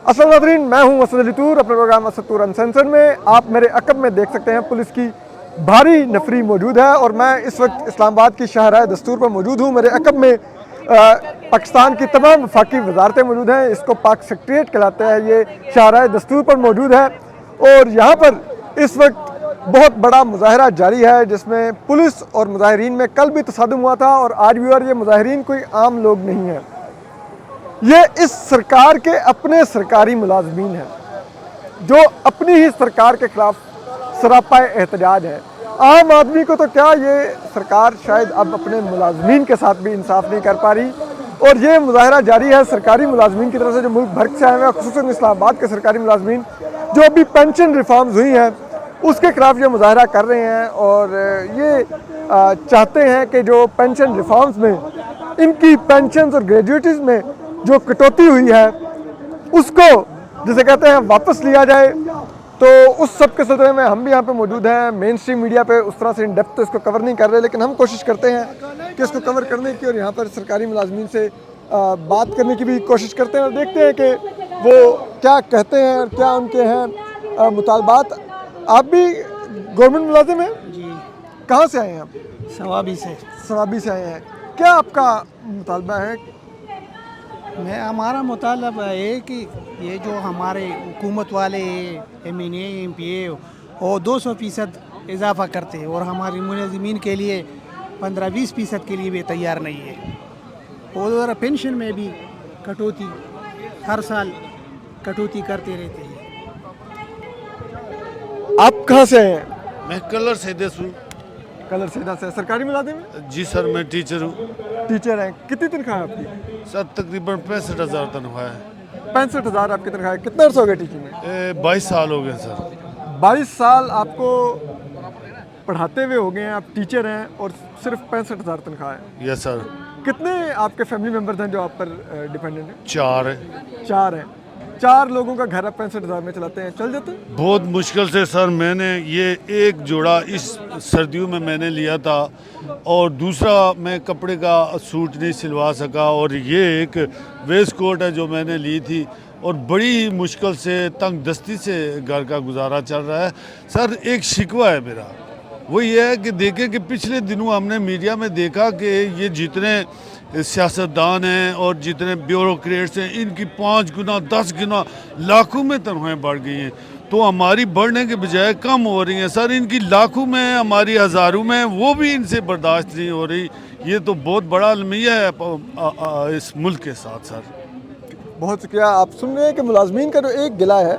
असल नाज़रीन, मैं हूं असद अली तूर। अपने प्रोग्राम असद तूर अनसेंसर्ड में आप मेरे अकब में देख सकते हैं पुलिस की भारी नफरी मौजूद है और मैं इस वक्त इस्लामाबाद की शाहराह दस्तूर पर मौजूद हूं। मेरे अकब में पाकिस्तान की तमाम वफाकी वजारतें मौजूद हैं। इसको पाक सेक्रेटेरिएट कहलाते हैं। ये शाहराह दस्तूर पर मौजूद है और यहाँ पर इस वक्त बहुत बड़ा मुजाहरा जारी है जिसमें पुलिस और मुजाहिरीन में कल भी तसादुम हुआ था और आज भी। और ये मुजाहिरीन कोई आम लोग नहीं हैं, ये इस सरकार के अपने सरकारी मुलाजमीन हैं जो अपनी ही सरकार के खिलाफ सरापा एहतजाज है। आम आदमी को तो क्या, ये सरकार शायद अब अपने मुलाजमीन के साथ भी इंसाफ नहीं कर पा रही और ये मुजाहरा जारी है सरकारी मुलाजमीन की तरफ से जो मुल्क भर से आए हुए हैं, खुसूसन इस्लामाबाद के सरकारी मुलाजमीन जो अभी पेंशन रिफॉर्म्स हुई हैं उसके खिलाफ ये मुजाहरा कर रहे हैं और ये चाहते हैं कि जो पेंशन रिफॉर्म्स में इनकी पेंशन और ग्रेजुएटीज़ में जो कटौती हुई है उसको जिसे कहते हैं वापस लिया जाए। तो उस सब के सिलसिले में हम भी यहाँ पे मौजूद हैं। मेन स्ट्रीम मीडिया पे उस तरह से इन डेप्थ तो इसको कवर नहीं कर रहे, लेकिन हम कोशिश करते हैं कि इसको कवर करने की और यहाँ पर सरकारी मुलाजमीन से बात करने की भी कोशिश करते हैं और देखते हैं कि वो क्या कहते हैं और क्या उनके हैं मुतालबात। आप भी गवर्नमेंट मुलाजिम हैं जी। कहाँ से आए हैं आप? सवाबी से। सवाबी से आए हैं। क्या आपका मुतालबा है? हमारा मुतालबा है कि ये जो हमारे हुकूमत वाले MNA MPA और 200% इजाफा करते हैं और हमारी मुलाजिमीन के लिए 15-20% के लिए भी तैयार नहीं है। और पेंशन में भी कटौती, हर साल कटौती करते रहते हैं। आप कहाँ से आए हैं? मैं कलर से हूँ। कलर सीधा से। सरकारी मुलाजिम हैं? जी सर, मैं टीचर हूँ। टीचर हैं। कितनी तनख्वाह है आपकी? सर तकरीबन 65,000 तनख्वाह है। 65,000 आपकी तनख्वाह है। कितने अर्सा हो गए टीचिंग में? 22 साल हो गए सर। 22 साल आपको पढ़ाते हुए हो गए हैं, आप टीचर हैं और सिर्फ 65,000 तनख्वाह है। Yes sir. कितने आपके फैमिली मेम्बर्स हैं जो आप पर डिपेंडेंट हैं? 4 है। 4 हैं। 4 लोगों का घर आप 65,000 में चलाते हैं, चल जाते हैं? बहुत मुश्किल से सर। मैंने ये एक जोड़ा इस सर्दियों में मैंने लिया था और दूसरा मैं कपड़े का सूट नहीं सिलवा सका और ये एक वेस्ट कोट है जो मैंने ली थी और बड़ी ही मुश्किल से तंग दस्ती से घर का गुजारा चल रहा है। सर एक शिकवा है मेरा, वो ये है कि देखें कि पिछले दिनों हमने मीडिया में देखा कि ये जितने सियासतदान हैं और जितने ब्यूरोक्रेट्स हैं इनकी 5 गुना 10 गुना लाखों में तनख्वाहें बढ़ गई हैं, तो हमारी बढ़ने के बजाय कम हो रही हैं। सर इनकी लाखों में, हमारी हज़ारों में, वो भी इनसे बर्दाश्त नहीं हो रही। ये तो बहुत बड़ा अलमिया है इस मुल्क के साथ। सर बहुत शुक्रिया। आप सुन रहे हैं कि मुलाजमीन का जो एक गिला है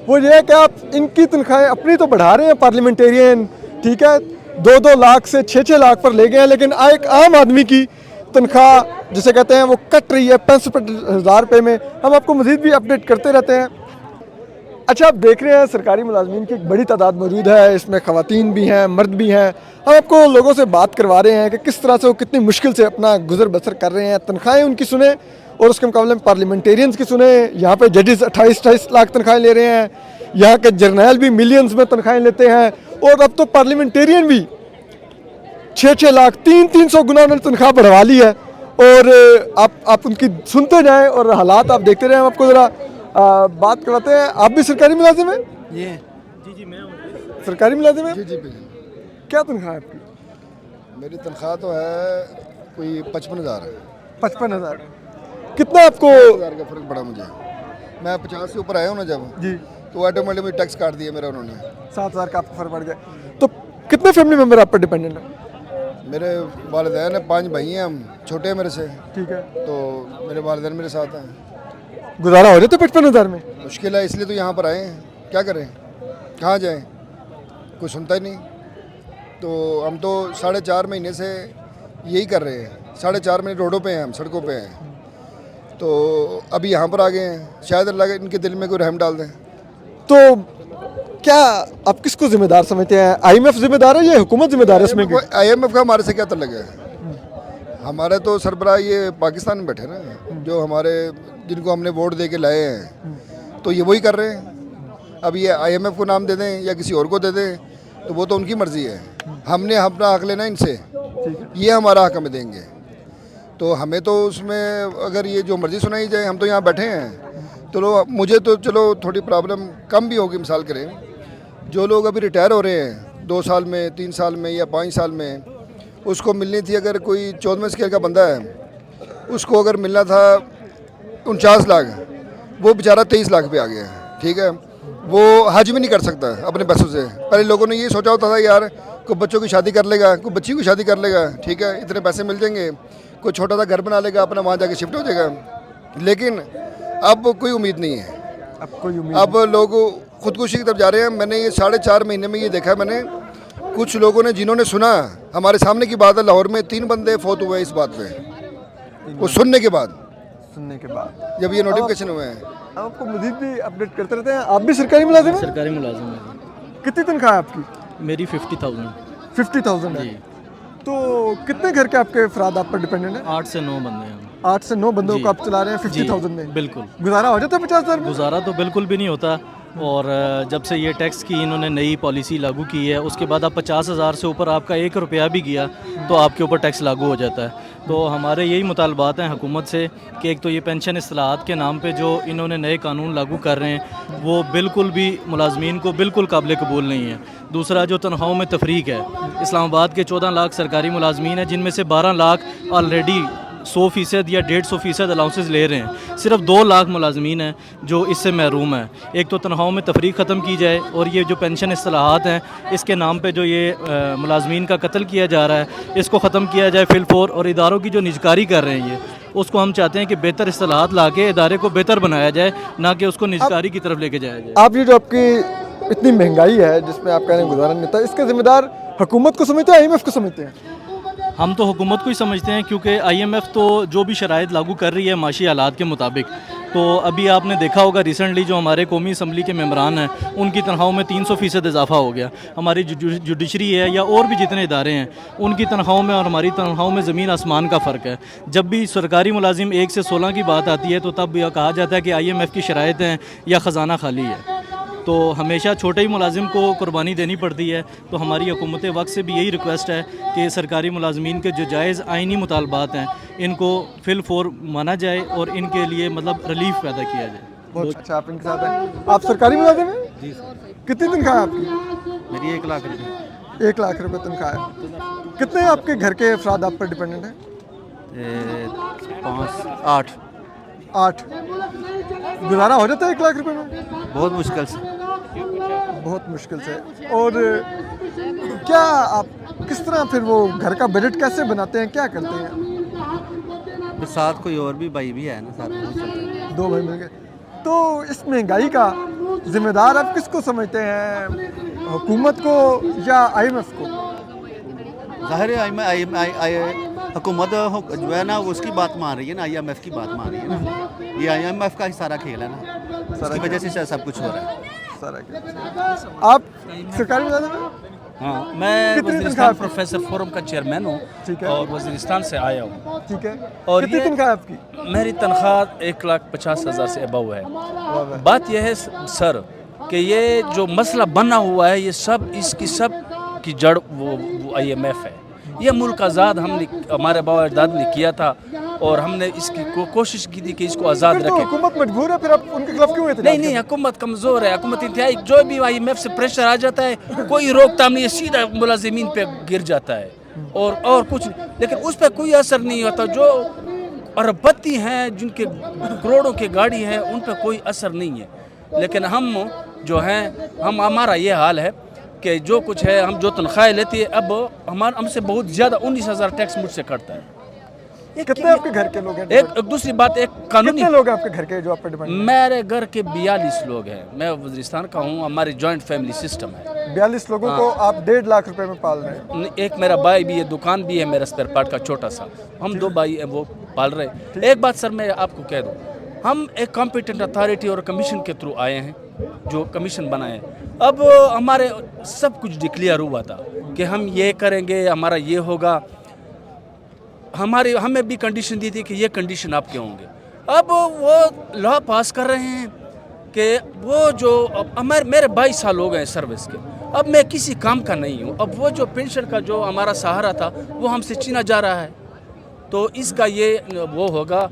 वो ये है कि आप इनकी तनख्वाहें अपनी तो बढ़ा रहे हैं पार्लियामेंटेरियन, ठीक है, 2-2 लाख से 6-6 लाख पर ले गए हैं, लेकिन एक आम आदमी की तनख्वाह जिसे कहते हैं वो कट रही है 65,000 रुपये में। हम आपको मज़ीद भी अपडेट करते रहते हैं। अच्छा, आप देख रहे हैं सरकारी मुलाजमीन की एक बड़ी तादाद मौजूद है, इसमें ख़वातीन भी हैं, मर्द भी हैं। हम आपको लोगों से बात करवा रहे हैं कि किस तरह से वो कितनी मुश्किल से अपना गुजर बसर कर रहे हैं। तनख्वाहें उनकी सुने और उसके मुकाबले में पार्लियामेंटेरियंस की सुने। यहाँ पे जजेस 28-28 लाख तनख्वाहें ले रहे हैं, यहाँ के जर्नैल भी मिलियंस में तनख्वाहें लेते हैं और अब तो पार्लियामेंटेरियन भी 6-6 लाख 300 गुना उन्होंने तनख्वाह बढ़वा ली है। और आप उनकी सुनते जाएं और हालात आप देखते रहें। हम आपको ज़रा बात करवाते हैं। आप भी सरकारी मुलाजिम हैं? जी मैं सरकारी मुलाजिम हैं? जी। क्या तनख्वाह है आपकी? मेरी तनख्वाह तो है कोई 55,000 है। 55,000। कितना आपको? 1,000 का फ़र्क पड़ा मुझे। मैं 50 से ऊपर आया हूँ ना जब, जी, तो ऑटोमेटिक मुझे टैक्स काट दिया मेरा उन्होंने। 7,000 का आपको फ़र्क पड़ गया। तो कितने फैमिली मेम्बर आप पर डिपेंडेंट हैं? मेरे वालिदैन है, 5 भाई हैं, हम छोटे हैं मेरे से, ठीक है। तो मेरे वालिदैन मेरे साथ हैं। गुजारा हो जाता 55,000 में? मुश्किल है, इसलिए तो यहाँ पर आए हैं। क्या करें, कहाँ जाएं, कोई सुनता ही नहीं। तो हम तो 4.5 महीने से यही कर रहे हैं। 4.5 महीने रोडों पे हैं, हम सड़कों पे हैं। तो अभी यहाँ पर आ गए हैं, शायद अल्लाह के इनके दिल में कोई रहम डाल दें। तो क्या आप किसको जिम्मेदार समझते हैं? IMF जिम्मेदार है या हुकूमत जिम्मेदार है इसमें? IMF का हमारे से क्या तल्लुक है? हमारे तो सरबराह ये पाकिस्तान में बैठे ना, जो हमारे जिनको हमने वोट दे के लाए हैं, तो ये वही कर रहे हैं। अब ये IMF को नाम दे दें या किसी और को दे दें तो वो तो उनकी मर्ज़ी है। हमने अपना हक लेना इनसे, ये हमारा हक हमें देंगे। तो हमें तो उसमें अगर ये जो मर्ज़ी सुनाई जाए, हम तो यहाँ बैठे हैं चलो मुझे तो चलो थोड़ी प्रॉब्लम कम भी होगी, मिसाल करें जो लोग अभी रिटायर हो रहे हैं 2 साल में, 3 साल में या 5 साल में, उसको मिलनी थी, अगर कोई 14वें स्केल का बंदा है उसको अगर मिलना था 49 लाख, वो बेचारा 23 लाख पे आ गया है, ठीक है। वो हज भी नहीं कर सकता अपने पैसों से। पहले लोगों ने ये सोचा होता था यार कोई बच्चों की शादी कर लेगा, कोई बच्ची की शादी कर लेगा, ठीक है, इतने पैसे मिल जाएंगे, कोई छोटा सा घर बना लेगा अपना, वहाँ जाके शिफ्ट हो जाएगा। लेकिन अब कोई उम्मीद नहीं है, अब कोई उम्मीद अब लोग खुदकुशी की तरफ जा रहे हैं। मैंने ये 4.5 महीने में ये देखा है मैंने, कुछ लोगों ने जिन्होंने सुना, हमारे सामने की बात है, लाहौर में 3 बंदे फौत हुए इस बात पे, वो सुनने के बाद, जब ये नोटिफिकेशन हुए हैं। आपको मजीद भी अपडेट करते रहते हैं। आप भी सरकारी मुलाजिम हैं? सरकारी मुलाजिम है। कितनी तनख्वाह है आपकी? मेरी 50,000। 50,000 है। तो कितने घर के आपके अफराद आप पर डिपेंडेंट हैं? 8 से 9 बंदे हैं। 8 से 9 बंदों जी। को आप चला रहे हैं 50,000 में? बिल्कुल। गुजारा हो जाता है 50,000 में? गुजारा तो बिल्कुल भी नहीं होता। और जब से ये टैक्स की इन्होंने नई पॉलिसी लागू की है, उसके बाद आप 50,000 से ऊपर आपका 1 रुपया भी गया तो आपके ऊपर टैक्स लागू हो जाता है। तो हमारे यही मुतालबात हैं हुकूमत से कि एक तो ये पेंशन इस्लाहात के नाम पे जो इन्होंने नए कानून लागू कर रहे हैं वो बिल्कुल भी मुलाजमीन को बिल्कुल काबिल कबूल नहीं है। दूसरा जो तनख्वाहों में तफरीक है, इस्लामाबाद के 14 लाख सरकारी मुलाजमीन हैं जिनमें से 12 लाख ऑलरेडी 100% या 150% अलाउंसेस ले रहे हैं। सिर्फ 2 लाख मुलाजमीन हैं जो इससे महरूम है। एक तो तनख्वाहों में तफरीक ख़त्म की जाए और ये जो पेंशन इस्लाहात हैं इसके नाम पे जो ये मुलाजमीन का कत्ल किया जा रहा है इसको ख़त्म किया जाए फिलफौर। और इदारों की जो निजकारी कर रहे हैं ये, उसको हम चाहते हैं कि बेहतर इस्लाहात ला के इदारे को बेहतर बनाया जाए, ना कि उसको निजकारी की तरफ लेके जाया जाए। आप ये जो आपकी इतनी महंगाई है जिसमें आप कह रहे हैं गुजारा नहीं होता, इसके ज़िम्मेदार हुकूमत को समझते हैं, IMF को समझते हैं? हम तो हुकूमत को ही समझते हैं क्योंकि IMF तो जो भी शराइत लागू कर रही है माशी हालात के मुताबिक। तो अभी आपने देखा होगा रिसेंटली जो हमारे कौमी असम्बली के मेम्बरान हैं उनकी तनख्वाहों में 300% इजाफा हो गया। हमारी जुडिशरी है या और भी जितने इदारे हैं उनकी तनख्वाहों में और हमारी तनख्वाहों में ज़मीन आसमान का फ़र्क है। जब भी सरकारी मुलाजिम 1 से 16 की बात आती है तो तब यह कहा जाता है कि IMF की शराइत हैं या ख़जाना खाली है। तो हमेशा छोटे ही मुलाजिम को कुर्बानी देनी पड़ती है। तो हमारी हुकूमत वक्त से भी यही रिक्वेस्ट है कि सरकारी मुलाजमीन के जो जायज़ आइनी मुतालबात हैं इनको फिलफौर माना जाए और इनके लिए मतलब रिलीफ पैदा किया जाए। बहुत अच्छा, आप इनके साथ हैं। आप सरकारी मुलाजिम हैं? जी सर। कितनी तनख्वाह है आपकी? मेरी 1 लाख रुपये। 1 लाख रुपए तनख्वाह है। कितने आपके घर के अफराद आप पर डिपेंडेंट हैं? 8। 8। गुजारा हो जाता है 1 लाख रुपए में? बहुत मुश्किल से। बहुत मुश्किल से। और क्या आप किस तरह फिर वो घर का बजट कैसे बनाते हैं, क्या करते हैं? साथ कोई और भी भाई भी है ना, साथ 2 भाई मिल गए। तो इस महंगाई का जिम्मेदार आप किसको समझते हैं, हुकूमत को या IMF को? ज़ाहिर है हुकूमत जो है ना उसकी बात मान रही है ना, IMF की बात मान रही है ना। ये IMF का ही सारा खेल है ना, उसकी वजह से सब कुछ हो रहा है। आप सरकारी मुलाजिम हैं? हाँ, मैं कितनी वज़ीरिस्तान तनख्वाह? प्रोफेसर फोरम का चेयरमैन हूँ। ठीक है। और वज़ीरिस्तान से आया हूँ। ठीक है। और कितनी ये- तनख्वाह है आपकी? मेरी तनख्वाह 1,50,000 से अबव है। बात यह है सर कि ये जो मसला बना हुआ है ये सब इसकी सब की जड़ वो IMF है। ये मुल्क आज़ाद हमने हमारे बाबा अजदाद ने किया था और हमने इसकी कोशिश की थी कि इसको आज़ाद फिर तो रखें। हुकूमत मजबूर है, फिर आप उनके खिलाफ क्यों एहतजाज नहीं करते हैं? हुकूमत कमज़ोर है, हुकूमत इंतहाई, जो भी IMF से प्रेशर आ जाता है कोई रोकथाम नहीं है, सीधा मुलाजिमीन पे गिर जाता है और कुछ नहीं। लेकिन उस पर कोई असर नहीं होता। जो अरबपति हैं जिनके करोड़ों की गाड़ी है उन पर कोई असर नहीं है। लेकिन हम जो हैं हमारा ये हाल है कि जो कुछ है हम जो तनख्वाह लेती है अब हमसे बहुत ज़्यादा 19,000 टैक्स मुझसे कटता है। कितने आपके घर के लोग हैं? एक दूसरी बात, एक कानूनी, कितने लोग हैं आपके घर के जो आप पर डिपेंड? मेरे घर के 42 लोग हैं। मैं वज़ीरिस्तान का हूँ, हमारी जॉइंट फैमिली सिस्टम है। 42 लोगों को आप 1.5 लाख रुपए में पाल रहे हैं? एक मेरा भाई भी है, दुकान भी है मेरा स्पेयर पार्ट का छोटा सा, हम 2 भाई हैं वो पाल रहे हैं। एक बात सर मैं आपको कह दूँ, हम एक कॉम्पिटेंट अथॉरिटी और कमीशन के थ्रू आए हैं, जो कमीशन बनाए। अब हमारे सब कुछ डिक्लेयर हुआ था कि हम ये करेंगे, हमारा ये होगा। हमें भी कंडीशन दी थी कि ये कंडीशन आपके होंगे। अब वो लॉ पास कर रहे हैं कि वो जो मेरे 22 साल हो गए सर्विस के, अब मैं किसी काम का नहीं हूँ। अब वो जो पेंशन का जो हमारा सहारा था वो हमसे छीना जा रहा है। तो इसका ये वो होगा,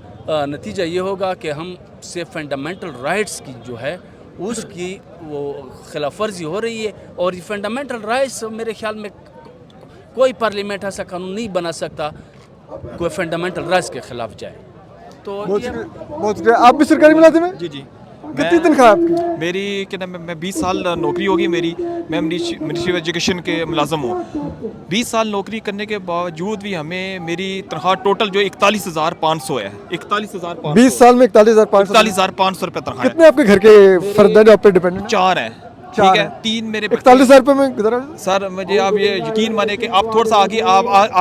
नतीजा ये होगा कि हम سے فنڈامنٹل رائٹس کی جو ہے اس کی وہ خلاف ورزی ہو رہی ہے. اور یہ فنڈامنٹل رائٹس میرے خیال میں کوئی پارلیمنٹ ایسا قانون نہیں بنا سکتا کوئی فنڈامنٹل رائٹس کے خلاف جائے. تو بہت شکریہ. آپ بھی سرکاری ملازم ہیں؟ جی جی. کتنی تنخواہ آپ کی؟ میری کیا نام ہے، میں 20 سال نوکری ہوگی میری. میں منسٹری آف ایجوکیشن کے ملازم ہوں. 20 سال نوکری کرنے کے باوجود بھی ہمیں میری تنخواہ ٹوٹل جو 41,500 ہے. 41,500. 20 سال میں 41,500. 41,500 روپے تنخواہ ہے. کتنے آپ کے گھر کے فرد ہیں جو آپ پہ ڈیپینڈنٹ ہیں؟ 4 ہیں. ٹھیک ہے. 3 میرے 41,000 روپے میں گزارا. سر مجھے آپ یہ یقین مانیں کہ آپ تھوڑا سا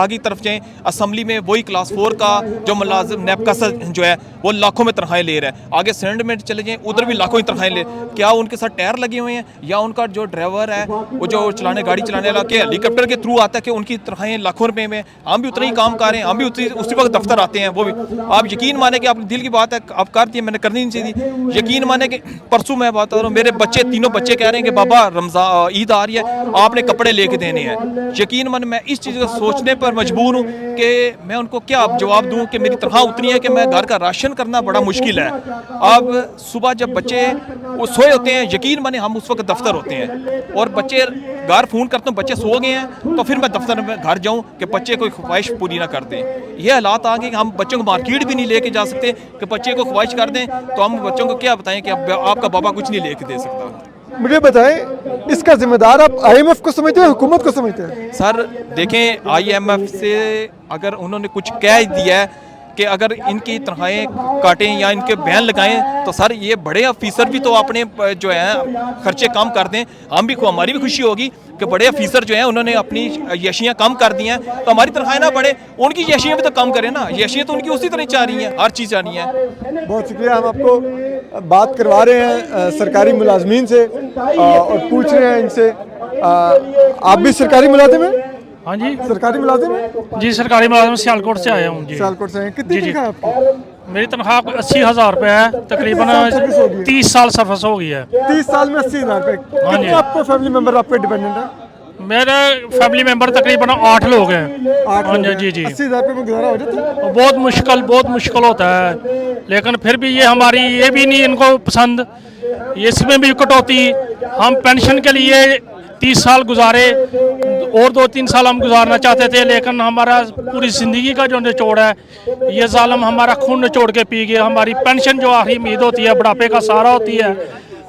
آگے طرف جائیں. اسمبلی میں وہی کلاس 4 کا جو ملازم نیب کا جو ہے وہ لاکھوں میں تنخواہیں لے رہا ہے. آگے سینٹ میں چلے جائیں ادھر بھی لاکھوں کی تنخواہیں لے. کیا ان کے ساتھ ٹائر لگے ہوئے ہیں یا ان کا جو ڈرائیور ہے وہ جو گاڑی چلانے والا کہ ہیلی کاپٹر کے تھرو آتا ہے کہ ان کی تنخواہیں لاکھوں روپے میں. ہم بھی اتنا ہی کام کر رہے ہیں. ہم بھی اسی وقت دفتر آتے ہیں. وہ بھی آپ یقین مانیں کہ آپ دل کی بات ہے آپ کر دی میں نے کرنی نہیں چاہیے. یقین مانیں کہ پرسوں میں بات کر رہا ہوں میرے بچے تینوں بچے کہہ رہے ہیں کہ بابا رمضان عید آ رہی ہے آپ نے کپڑے لے کے دینے ہیں. یقین من میں اس چیز کو سوچنے پر مجبور ہوں کہ میں ان کو کیا جواب دوں کہ میری تنخواہ اتنی ہے کہ میں گھر کا راشن کرنا بڑا مشکل ہے. اب صبح جب بچے وہ سوئے ہوتے ہیں یقین مانے ہم اس وقت دفتر ہوتے ہیں اور بچے گھر فون کرتے ہیں بچے سو گئے ہیں تو پھر میں دفتر میں گھر جاؤں کہ بچے کوئی خواہش پوری نہ کر دیں. یہ حالات آ گئے کہ ہم بچوں کو مارکیٹ بھی نہیں لے کے جا سکتے کہ بچے کو خواہش کر دیں تو ہم بچوں کو کیا بتائیں کہ آپ کا بابا کچھ نہیں لے کے دے سکتا. مجھے بتائیں اس کا ذمہ دار آپ IMF کو سمجھتے ہیں حکومت کو سمجھتے ہیں؟ سر دیکھیں IMF سے اگر انہوں نے کچھ کہہ دیا ہے کہ اگر ان کی تنخواہیں کاٹیں یا ان کے بیان لگائیں تو سر یہ بڑے افیسر بھی تو اپنے جو ہیں خرچے کم کر دیں. ہم بھی ہماری بھی خوشی ہوگی کہ بڑے افیسر جو ہیں انہوں نے اپنی یشیاں کم کر دی ہیں تو ہماری تنخواہیں نہ بڑھیں ان کی یشیاں بھی تو کم کریں نا. یشیاں تو ان کی اسی طرح چاہ رہی ہیں ہر چیز چاہ رہی ہیں. بہت شکریہ. ہم آپ کو بات کروا رہے ہیں سرکاری ملازمین سے اور پوچھ رہے ہیں ان سے آپ بھی سرکاری ملازم ہیں؟ ہاں جی سرکاری ملازم ہیں؟ جی سرکاری ملازم سیالکوٹ سے آیا ہوں. جی سیالکوٹ سے ہیں. کتنی تنخواہ آپ کی؟ میری تنخواہ 80,000 روپے ہے. تقریباً 30 سال سروس ہو گئی ہے. 30 سال میں 80,000 روپے. کتنے آپ کو فیملی ممبر آپ پہ ڈیپینڈنٹ ہے؟ میرے فیملی ممبر تقریباً 8 لوگ ہیں. 8 جی جی 80,000 روپے میں گزارا ہو جاتا ہے؟ بہت مشکل ہوتا ہے لیکن پھر بھی یہ ہماری یہ بھی نہیں ان کو پسند. اس میں بھی کٹوتی. ہم پینشن کے لیے 30 سال گزارے اور 2-3 سال ہم گزارنا چاہتے تھے لیکن ہمارا پوری زندگی کا جو نچوڑ ہے یہ ظالم ہمارا خون نچوڑ کے پی گیا. ہماری پینشن جو آخری امید ہوتی ہے بڑھاپے کا سہارا ہوتی ہے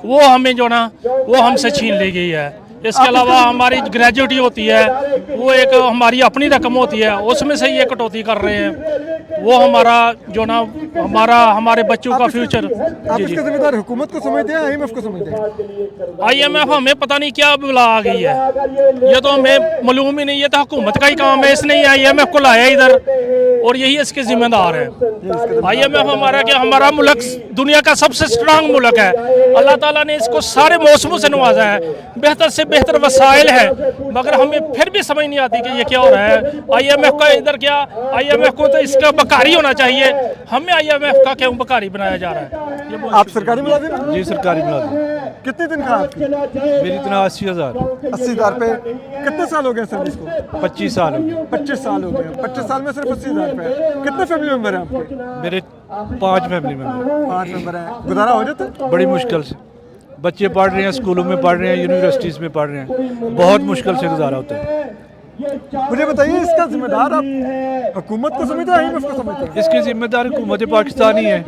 وہ ہمیں جو نا وہ ہم سے چھین لی گئی ہے. اس کے علاوہ ہماری گریجوٹی ہوتی ہے وہ ایک ہماری اپنی رقم ہوتی ہے اس میں سے یہ کٹوتی کر رہے ہیں. وہ ہمارا جو نا ہمارے بچوں کا فیوچر. آپ اس کا ذمہ دار حکومت کو سمجھتے ہیں IMF کو سمجھتے ہیں؟ IMF ہمیں پتہ نہیں کیا بلا آ گئی ہے. یہ تو ہمیں معلوم ہی نہیں. یہ تو حکومت کا ہی کام ہے. اس نے IMF کو لایا ادھر اور یہی اس کے ذمہ دار ہے. IMF ہمارا ملک دنیا کا سب سے اسٹرانگ ملک ہے. اللہ تعالیٰ نے اس کو سارے موسموں سے نوازا ہے. بہتر سے بہتر وسائل ہے مگر ہمیں پھر بھی سمجھ نہیں آتی کہ یہ کیا ہو رہا ہے. IMF کا ادھر کیا IMF کو تو اس کا بکاری ہونا چاہیے. ہمیں IMF کا کیوں بکاری بنایا جا رہا ہے؟ آپ سرکاری ملازم ہیں؟ جی سرکاری ملازم. کتنی تنخواہ آپ کی؟ میری تنخواہ 80,000. 80,000 روپے. کتنے سال ہو گئے سروس کو؟ 25 سال ہو گئے. 25 سال ہو گئے. 25 سال میں صرف 80,000 روپے. کتنے فیملی ممبر ہیں آپ کے؟ میرے 5 فیملی ممبر. 5 ممبر ہیں. گزارا ہو جاتا ہے؟ بڑی مشکل سے. بچے پڑھ رہے ہیں اسکولوں میں پڑھ رہے ہیں یونیورسٹیز میں پڑھ رہے ہیں. بہت مشکل سے گزارا ہوتا ہے. مجھے بتائیے اس کا ذمہ دار آپ حکومت کو سمجھتے ہیں IMF کو سمجھتے ہیں؟ اس کی ذمہ دار حکومت پاکستانی ہے.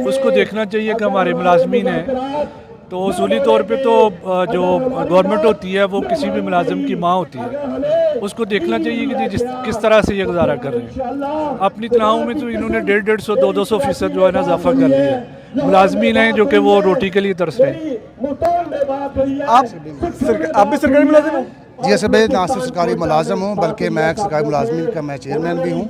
اس کو دیکھنا چاہیے کہ ہمارے ملازمین ہیں تو اصولی طور پہ تو جو گورنمنٹ ہوتی ہے وہ کسی بھی ملازم کی ماں ہوتی ہے. اس کو دیکھنا چاہیے کہ کس طرح سے یہ گزارا کر رہے ہیں. اپنی تنخواہوں میں تو انہوں نے 150-200% جو ہے نا اضافہ کر لیا ہے. ملازمین ہیں جو کہ وہ روٹی کے لیے ترس رہے ہیں. آپ بھی سرکاری ملازم ہیں؟ جی ایسے میں نہ صرف سرکاری ملازم ہوں بلکہ میں سرکاری ملازمین کا میں چیئرمین بھی ہوں.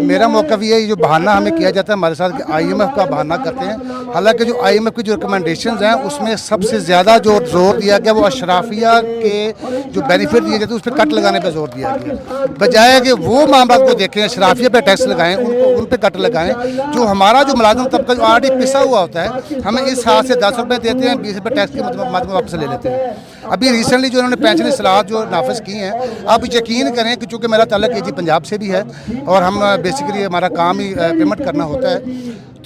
میرا موقف یہ ہے جو بہانہ ہمیں کیا جاتا ہے ہمارے ساتھ کہ IMF کا بہانہ کرتے ہیں. حالانکہ جو IMF کی جو ریکمنڈیشنز ہیں اس میں سب سے زیادہ جو زور دیا گیا وہ اشرافیہ کے جو بینیفٹ دیے جاتے ہیں اس پہ کٹ لگانے پہ زور دیا گیا بجائے کہ وہ معاملات کو دیکھیں اشرافیہ پہ ٹیکس لگائیں ان پہ کٹ لگائیں. جو ہمارا جو ملازم طبقہ جو آلریڈی پسا ہوا ہوتا ہے ہمیں اس ہاتھ سے 10 روپے دیتے ہیں 20 روپے ٹیکس کے مطلب واپس لے لیتے ہیں. ابھی ریسنٹلی جو انہوں نے پینشن اصلاحات جو نافذ کی ہیں آپ یقین کریں کہ چونکہ میرا تعلق AG پنجاب سے بھی ہے اور ہم بیسیکلی ہمارا کام ہی پیمنٹ کرنا ہوتا ہے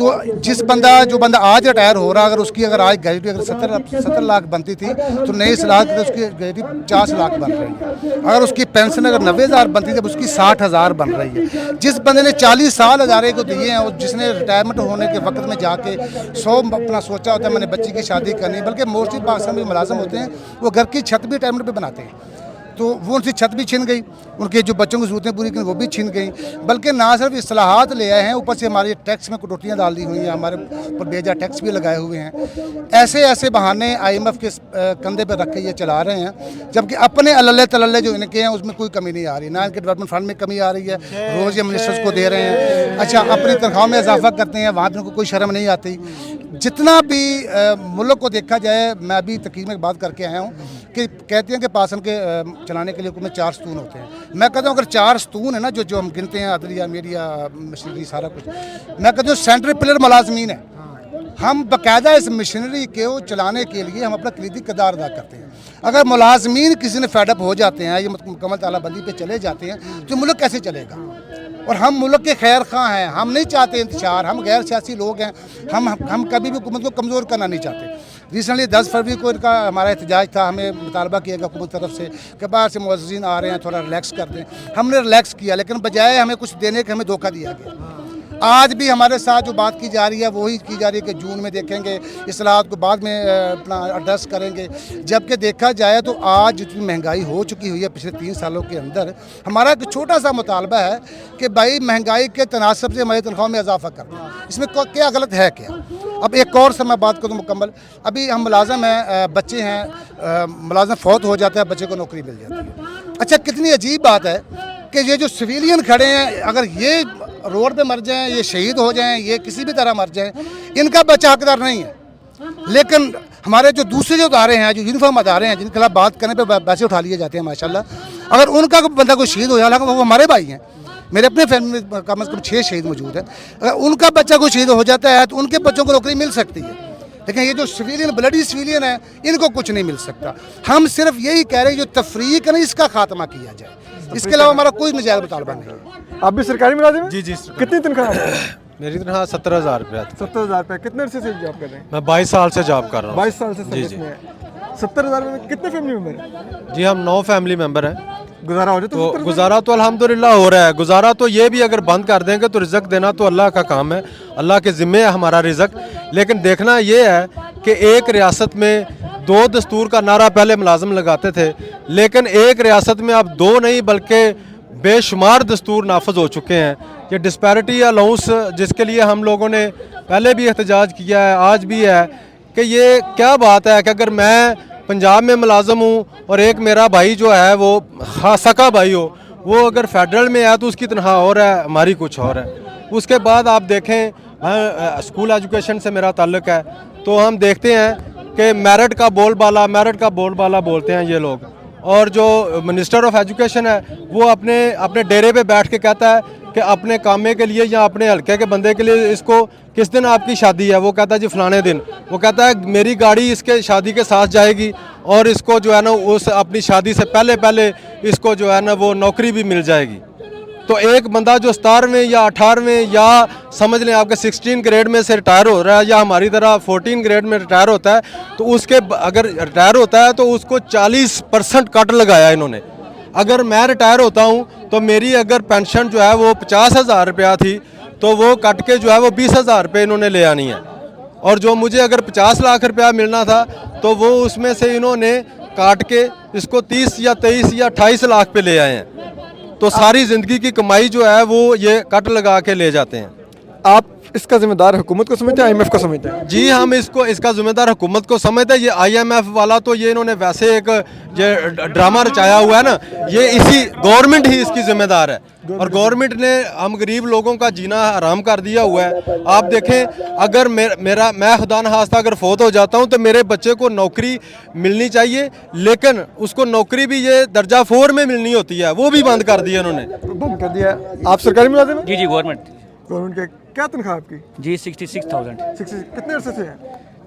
तो जिस जो बंदा आज रिटायर हो रहा, अगर उसकी अगर आज ग्रेजुटी अगर 70 लाख बनती थी तो नई सलाह तो उसकी ग्रेजुटी 50 लाख बन रही है। अगर उसकी पेंशन अगर 90,000 बनती थी अब उसकी 60,000 बन रही है। जिस बंदे ने 40 साल हज़ारे को दिए हैं और जिसने रिटायरमेंट होने के वक्त में जाके 100 अपना सोचा होता है मैंने बच्ची की शादी करनी, बल्कि मोस्टली पाकिस्तान में मुलाजिम होते हैं वो घर की छत भी रिटायरमेंट पे बनाते हैं, तो वो उनकी छत भी छिन गई, उनके जो बच्चों की ज़रूरतें पूरी की वो भी छिन गई। बल्कि ना सिर्फ इस्लाहात ले आए हैं, ऊपर से हमारे टैक्स में कटौतियाँ डाल दी हुई हैं, हमारे ऊपर बेजा टैक्स भी लगाए हुए हैं। ऐसे ऐसे बहाने IMF के कंधे पर रख के ये चला रहे हैं, जबकि अपने अल्ले तल्ले जो इनके हैं उसमें कोई कमी नहीं आ रही। ना इनके डेवलपमेंट फंड में कमी आ रही है, रोज़ ये मिनिस्टर्स को दे रहे हैं। अच्छा, अपनी तनख्वाह में इजाफा करते हैं, वहाँ पर उनको कोई शर्म नहीं आती। जितना भी मुल्क को देखा जाए, मैं अभी तकरीर में बात करके आया हूँ कि कहते हैं कि पासन के चलाने के लिए हुकूमत 4 सतून होते हैं। मैं कहता हूँ अगर 4 सतून है ना जो हम गिनते हैं, अदलिया, मीडिया, मशीनरी, सारा कुछ, मैं कहता हूँ सेंट्रल पिलर मुलाजमीन है। हम बाकायदा इस मशीनरी को चलाने के लिए हम अपना कलीदी किरदार अदा करते हैं। अगर मुलाजमीन किसी ने फेडअप हो जाते हैं, ये मुकम्मल तालाबंदी पे चले जाते हैं तो मुल्क कैसे चलेगा? और हम मुल्क के खैर खां हैं, हम नहीं चाहते इंतशार, हम गैर सियासी लोग हैं, हम कभी भी हुकूमत को कमज़ोर करना नहीं चाहते। रिसेंटली 10 फरवरी को इनका हमारा एहतजाज था, हमें मुतालबा किया गया हुकूमत तरफ से कि बाहर से मुअज़्ज़िज़ीन आ रहे हैं, थोड़ा रिलैक्स कर दें। हमने रिलैक्स किया, लेकिन बजाय हमें कुछ देने के हमें धोखा दिया गया। आज भी हमारे साथ जो बात की जा रही है वही की जा रही है कि जून में देखेंगे, इस्लाहात को बाद में अपना एड्रेस करेंगे। जबकि देखा जाए तो आज जितनी महंगाई हो चुकी हुई है पिछले 3 सालों के अंदर, हमारा एक छोटा सा मुतालबा है कि भाई महंगाई के तनासब से हमारी तनख्वाह में इजाफा कर दें। इसमें क्या गलत है क्या? अब एक और से मैं बात करूँ मुकम्मल, अभी हम मुलाजिम हैं, बच्चे हैं, मुलाजिम फौत हो जाता है, बच्चे को नौकरी मिल जाती है। अच्छा, कितनी अजीब बात है कि ये जो सिविलियन खड़े हैं, अगर ये रोड पे मर जाएं, ये शहीद हो जाएं, ये किसी भी तरह मर जाएं, इनका बच्चा हकदार नहीं है। लेकिन हमारे जो दूसरे जो अदारे हैं, जो यूनिफॉर्म अदारे हैं, जिनके खिलाफ बात करने पे पैसे उठा लिए जाते हैं माशाल्लाह, अगर उनका बंदा कोई शहीद हो जाए, हालांकि वो हमारे भाई हैं, मेरे अपने फैमिली में कम से कम 6 शहीद मौजूद हैं, अगर उनका बच्चा कोई शहीद हो जाता है तो उनके बच्चों को नौकरी मिल सकती है। लेकिन ये जो सिविलियन, ब्लडी सिविलियन है, इनको कुछ नहीं मिल सकता। हम सिर्फ यही कह रहे हैं जो तफरीक है ना, इसका खात्मा किया जाए, इसके अलावा हमारा कोई नजायज़ मुतालबा नहीं है। आप भी सरकारी मुलाजिम हैं? जी जी। कितनी तनख्वाह है? मेरी तनख्वाह 17,000 रुपया। 17,000 रुपये। कितने अरसे से जॉब कर रहे हैं? मैं 22 साल से जॉब कर रहा हूँ। 22 साल से सर्विस में है। 70,000 में कितने फैमिली मेंबर हैं? जी, हम 9 फैमिली मेंबर हैं। गुजारा हो जाए तो गुजारा तो अल्हम्दुलिल्लाह हो रहा है। गुजारा तो ये भी अगर बंद कर देंगे तो रिज़्क देना तो अल्लाह का काम है, अल्लाह के ज़िम्मे है हमारा रिज़्क। लेकिन देखना ये है कि एक रियासत में 2 दस्तूर का नारा पहले मुलाजिम लगाते थे, लेकिन एक रियासत में अब 2 नहीं बल्कि बेशुमार दस्तूर नाफज हो चुके हैं। ये डिस्पैरिटी अलाउंस जिसके लिए हम लोगों ने पहले भी एहतजाज किया है, आज भी है, कि ये क्या बात है कि अगर मैं पंजाब में मुलाजिम हूँ और एक मेरा भाई जो है वो सका भाई हो, वो अगर फेडरल में है तो उसकी तनख्वाह और है, हमारी कुछ और है। उसके बाद आप देखें, स्कूल एजुकेशन से मेरा ताल्लुक़ है, तो हम देखते हैं कि मेरिट का बोलबाला बोलते हैं ये लोग, और जो मिनिस्टर ऑफ एजुकेशन है वो अपने डेरे पे बैठ के कहता है कि अपने कामे के लिए या अपने हल्के के बंदे के लिए इसको किस दिन आपकी शादी है, वो कहता है जी फलाने दिन। वो कहता है मेरी गाड़ी इसके शादी के साथ जाएगी और इसको जो है ना उस अपनी शादी से पहले इसको जो है ना वो नौकरी भी मिल जाएगी। तो एक बंदा जो 17वें या 18वें या समझ लें आपके 16 ग्रेड में से रिटायर हो रहा है या हमारी तरह 14 ग्रेड में रिटायर होता है, तो उसके अगर रिटायर होता है तो उसको 40% कट लगाया इन्होंने। अगर मैं रिटायर होता हूँ तो मेरी अगर पेंशन जो है वो 50,000 रुपया थी तो वो कट के जो है वो 20,000 रुपये इन्होंने ले आनी है, और जो मुझे अगर 50 लाख रुपया मिलना था तो वो उसमें से इन्होंने काट के इसको 30 या 23 या 28 लाख पे ले आए हैं। तो सारी ज़िंदगी की कमाई जो है वो ये कट लगा के ले जाते हैं। आप इसका जिम्मेदार हुकूमत को समझते हैं, IMF को समझते हैं? जी, हम इसका जिम्मेदार हुकूमत को समझते हैं। ये IMF वाला तो ये इन्होंने वैसे एक ये ड्रामा रचाया हुआ है ना, ये इसी गवर्नमेंट ही इसकी जिम्मेदार है, और गवर्नमेंट ने हम गरीब लोगों का जीना हराम कर दिया हुआ है। आप देखें, अगर मैं खुदा न खास्ता अगर फौत हो जाता हूँ तो मेरे बच्चे को नौकरी मिलनी चाहिए, लेकिन उसको नौकरी भी ये दर्जा 4 में मिलनी होती है, वो भी बंद कर दिया इन्होंने। बंद कर दिया। आप सरकारी मुलाजिम हैं? जी जी, गवर्नमेंट के क्या तनख्वाह आपकी? जी 66,000। कितने अरसे से हैं?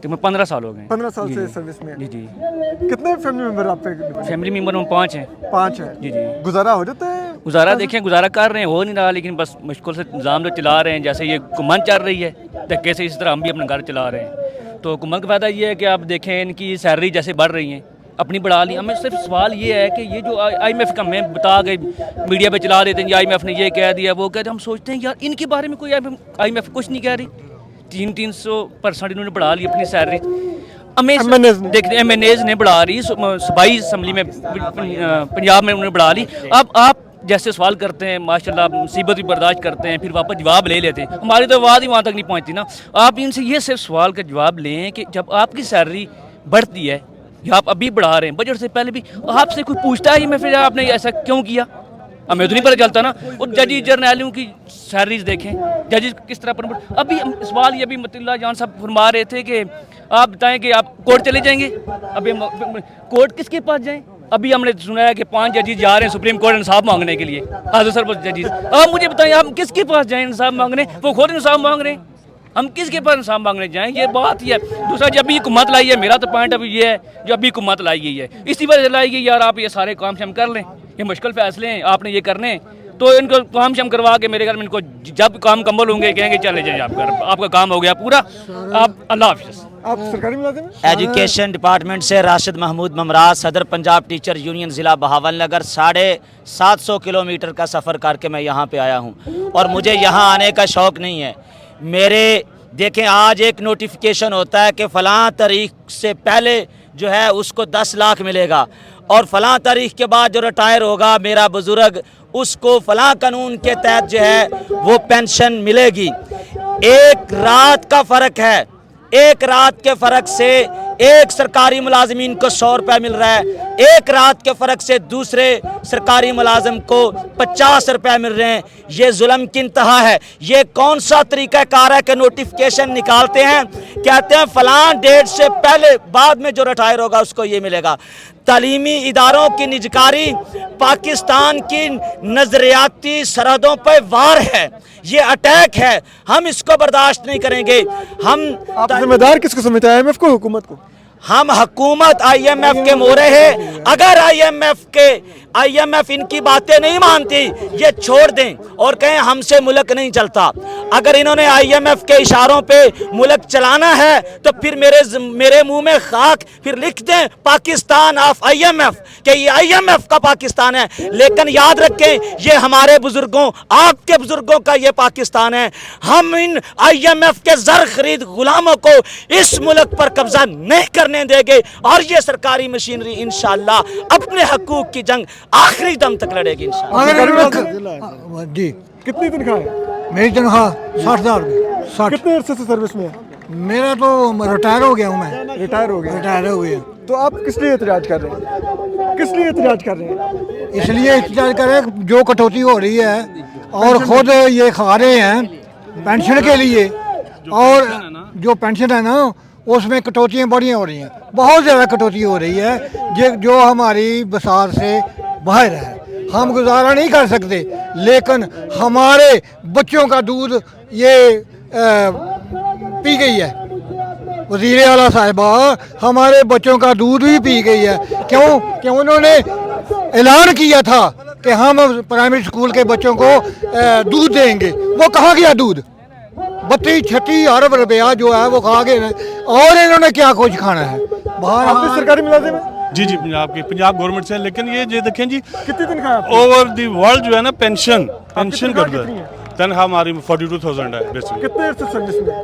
तो मैं 15 साल हो गए। 15 साल से सर्विस में? जी जी। कितने फैमिली मेंबर आप पे? फैमिली मेंबर में 5 हैं। 5 हैं। जी जी। गुजारा हो जाता है گزارا دیکھیں گزارا کر رہے ہیں, ہو نہیں رہا, لیکن بس مشکل سے نظام جو چلا رہے ہیں, جیسے یہ حکومت چل رہی ہے دھکے سے, اس طرح ہم بھی اپنا گھر چلا رہے ہیں. تو حکومت کا فائدہ یہ ہے کہ آپ دیکھیں ان کی سیلری جیسے بڑھ رہی ہیں, اپنی بڑھا لی. ہمیں صرف سوال یہ ہے کہ یہ جو آئی ایم ایف کا ہمیں بتا کے میڈیا پہ چلا دیتے ہیں کہ آئی ایم ایف نے یہ کہہ دیا وہ کہہ دیا, ہم سوچتے ہیں یار ان کے بارے میں کوئی آئی ایم ایف کچھ نہیں کہہ رہی. 300% انہوں نے بڑھا لی اپنی سیلری. دیکھتے ایم این ایز نے بڑھا رہی, صوبائی اسمبلی میں پنجاب میں انہوں نے بڑھا لی. اب آپ جیسے سوال کرتے ہیں ماشاءاللہ مصیبت بھی برداشت کرتے ہیں, پھر واپس جواب لے لیتے ہیں. ہماری تو آواز ہی وہاں تک نہیں پہنچتی نا. آپ ان سے یہ صرف سوال کا جواب لیں کہ جب آپ کی سیلری بڑھتی ہے یا آپ ابھی بڑھا رہے ہیں بجٹ سے پہلے بھی, آپ سے کوئی پوچھتا ہے میں پھر آپ نے ایسا کیوں کیا؟ ہمیں تو نہیں پتہ چلتا نا. اور ججز جرنیلوں کی سیلریز دیکھیں, ججز کس طرح پر. ابھی سوال یہ بھی مت اللہ جان صاحب فرما رہے تھے کہ آپ بتائیں کہ آپ کورٹ چلے جائیں گے. ابھی کورٹ کس کے پاس جائیں؟ ابھی ہم نے سنا ہے کہ 5 ججز جا رہے ہیں سپریم کورٹ انصاف مانگنے کے لیے, حضرت سربراہ ججز. آپ مجھے بتائیں آپ کس کے پاس جائیں انصاف مانگنے؟ وہ خود انصاف مانگ رہے ہیں, ہم کس کے پاس انصاف مانگنے جائیں؟ یہ بات ہی ہے. دوسرا جب بھی حکومت لائی ہے, میرا تو پوائنٹ ابھی یہ ہے جو ابھی حکومت لائی گئی ہے اسی وجہ سے لائی گئی یار آپ یہ سارے کام شام کر لیں, یہ مشکل فیصلے ہیں آپ نے یہ کرنے ہیں, تو ان کو کام شام کروا کے میرے گھر میں ان کو جب کام کمبل ہوں گے کہیں گے چلے جائیں آپ کا کام ہو گیا پورا. آپ اللہ حافظ. آپ سرکاری ملازم ہیں؟ ایجوکیشن ڈپارٹمنٹ سے راشد محمود ممراز, صدر پنجاب ٹیچر یونین ضلع بہاول نگر. 750 کلومیٹر کا سفر کر کے میں یہاں پہ آیا ہوں, اور مجھے یہاں آنے کا شوق نہیں ہے. میرے دیکھیں آج ایک نوٹیفیکیشن ہوتا ہے کہ فلاں تاریخ سے پہلے جو ہے اس کو 10 لاکھ ملے گا, اور فلاں تاریخ کے بعد جو ریٹائر ہوگا میرا بزرگ اس کو فلاں قانون کے تحت جو ہے وہ پینشن ملے گی. ایک رات کا فرق ہے, ایک رات کے فرق سے ایک سرکاری ملازمین کو 100 روپے مل رہا ہے, ایک رات کے فرق سے دوسرے سرکاری ملازم کو 50 روپے مل رہے ہیں. یہ ظلم کی انتہا ہے. یہ کون سا طریقہ کار ہے کہ نوٹیفیکیشن نکالتے ہیں, کہتے ہیں فلاں ڈیٹ سے پہلے بعد میں جو ریٹائر ہوگا اس کو یہ ملے گا. تعلیمی اداروں کی نجکاری پاکستان کی نظریاتی سرحدوں پر وار ہے, یہ اٹیک ہے, ہم اس کو برداشت نہیں کریں گے. آپ ذمہ دار کس کو سمجھتے ہیں, آئی ایم ایف کو, حکومت کو؟ ہم حکومت آئی ایم ایف کے مورے ہیں. اگر آئی ایم ایف ان کی باتیں نہیں مانتی یہ چھوڑ دیں اور کہیں ہم سے ملک نہیں چلتا. اگر انہوں نے آئی ایم ایف کے اشاروں پہ ملک چلانا ہے تو پھر میرے منہ میں خاک, پھر لکھ دیں Pakistan of I M F, کہ یہ آئی ایم ایف کا پاکستان ہے. لیکن یاد رکھیں یہ ہمارے بزرگوں, آپ کے بزرگوں کا یہ پاکستان ہے. ہم ان آئی ایم ایف کے زر خرید غلاموں کو اس ملک پر قبضہ نہیں کرنے دیں گے, اور یہ سرکاری مشینری انشاءاللہ اپنے حقوق کی جنگ آخری دم تک لڑے گی انشاءاللہ. جی کتنی تنخواہ ہے؟ میری تنخواہ 60,000 روپے. کتنے عرصے سے سروس میں ہے؟ میرا تو ریٹائر ہو گیا ہوں میں. ریٹائر ہو گیا؟ ریٹائر ہو گیا. تو آپ کس لیے احتجاج کر رہے ہیں, کس لیے احتجاج کر رہے ہیں؟ اس لیے احتجاج کر رہے ہیں جو کٹوتی ہو رہی ہے اور خود یہ کھا رہے ہیں پینشن کے لیے, اور جو پینشن ہے نا اس میں کٹوتیاں بڑی ہو رہی ہیں, بہت زیادہ کٹوتی ہو رہی ہے جو ہماری بسار سے باہر ہے. ہم گزارا نہیں کر سکتے, لیکن ہمارے بچوں کا دودھ یہ پی گئی ہے. وزیر اعلیٰ صاحبہ ہمارے بچوں کا دودھ بھی پی گئی ہے. کیوں کہ انہوں نے اعلان کیا تھا کہ ہم پرائمری اسکول کے بچوں کو دودھ دیں گے. وہ کہاں گیا دودھ؟ 32-36 ارب روپیہ جو ہے وہ کھا گئے, اور انہوں نے کیا کچھ کھانا ہے. باہر آپ بھی سرکاری ملازم ہیں؟ جی پنجاب گورنمنٹ سے. لیکن یہ دیکھیں جی کتنی تنخواہ اوور دی ورلڈ جو ہے نا پینشن کرتا ہے. تنخواہ ہماری 42,000 ہے. کتنے عرصے سروس میں؟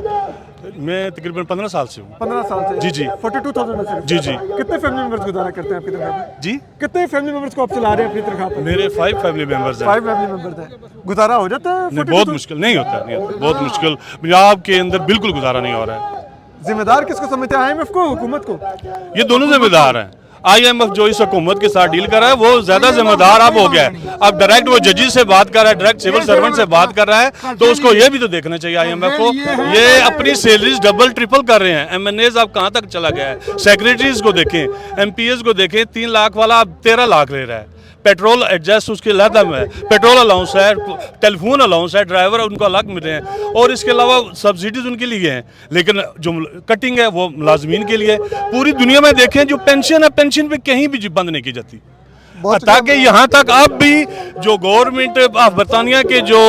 میں تقریباً 15 سال سے ہوں. 15 سال سے؟ جی 42,000. جی کتنے فیملی ممبرز گزارا کرتے ہیں آپ کی تنخواہ پہ؟ جی کتنے فیملی ممبرز کو آپ چلا رہے ہیں اپنی تنخواہ پہ؟ میرے 5 فیملی ممبرز ہیں. 5 فیملی ممبرز ہیں. گزارا ہو جاتا ہے؟ نہیں, بہت مشکل. نہیں ہوتا, بہت مشکل. پنجاب کے اندر بالکل گزارا نہیں ہو رہا ہے. ذمہ دار کس کو سمجھتے ہیں, آئی ایم ایف کو, حکومت کو؟ یہ دونوں ذمہ دار ہیں. آئی ایم ایف جو اس حکومت کے ساتھ ڈیل کر رہا ہے وہ زیادہ ذمہ دار اب ہو گیا ہے. اب ڈائریکٹ وہ ججز سے بات کر رہا ہے, ڈائریکٹ سول سرونٹ سے بات کر رہا ہے, تو اس کو یہ بھی تو دیکھنا چاہیے آئی ایم ایف کو. یہ اپنی سیلریز ڈبل ٹرپل کر رہے ہیں. ایم این ایز اب کہاں تک چلا گیا ہے. سیکریٹریز کو دیکھیں, ایم پی ایز کو دیکھیں, 3 لاکھ والا اب 13 لاکھ لے رہا ہے. پیٹرول ایڈجسٹ اس کے علیحدہ میں ہے, پیٹرول الاؤنس ہے, ٹیلی فون الاؤنس ہے, ڈرائیور ان کو الگ ملے ہیں, اور اس کے علاوہ سبسڈیز ان کے لیے ہیں. لیکن جو کٹنگ ہے وہ ملازمین کے لیے. پوری دنیا میں دیکھیں جو پینشن ہے, پینشن پہ کہیں بھی بند نہیں کی جاتی. ताकि यहाँ तक अब भी जो गवर्नमेंट ऑफ बरतानिया के जो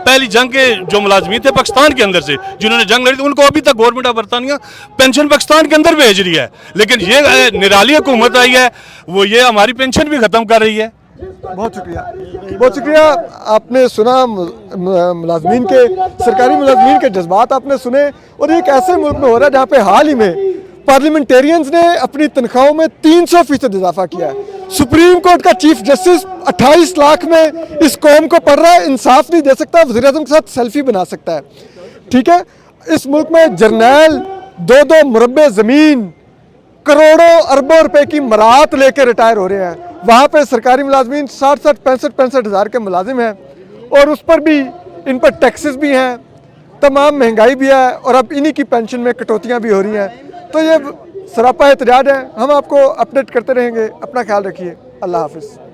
पहली जंग के जो मुलाजमीन थे पाकिस्तान के अंदर से जिन्होंने जंग लड़ी थी, उनको अभी तक गवर्नमेंट ऑफ बरतानिया पेंशन पाकिस्तान के अंदर भेज रही है, लेकिन ये निराली हुकूमत आई है वो ये हमारी पेंशन भी ख़त्म कर रही है। बहुत शुक्रिया। आपने सुना मुलाजमीन के, सरकारी मुलाजमीन के जज्बात आपने सुने, और एक ऐसे मुल्क में हो रहा है जहाँ पे हाल ही में पार्लियामेंटेरियंस ने अपनी तनख्वाहों में 300% इजाफा किया है। सुप्रीम कोर्ट का चीफ जस्टिस 28 लाख में इस कौम को पढ़ रहा है, इंसाफ नहीं दे सकता, वज़ीर-ए-आज़म के साथ सेल्फी बना सकता है। ठीक है, इस मुल्क में जर्नैल 2-2 मुरब्बे ज़मीन करोड़ों अरबों रुपए की मराहत लेके रिटायर हो रहे हैं। वहाँ पे सरकारी मुलाजमीन 60-60, 65-65 हज़ार के मुलाजिम हैं, और उस पर भी इन पर टैक्सेस भी हैं, तमाम महंगाई भी है, और अब इन्हीं की पेंशन में कटौतियाँ भी हो रही हैं। तो ये सरापा एहतजाज है। हम आपको अपडेट करते रहेंगे। अपना ख्याल रखिए। अल्लाह हाफिज़।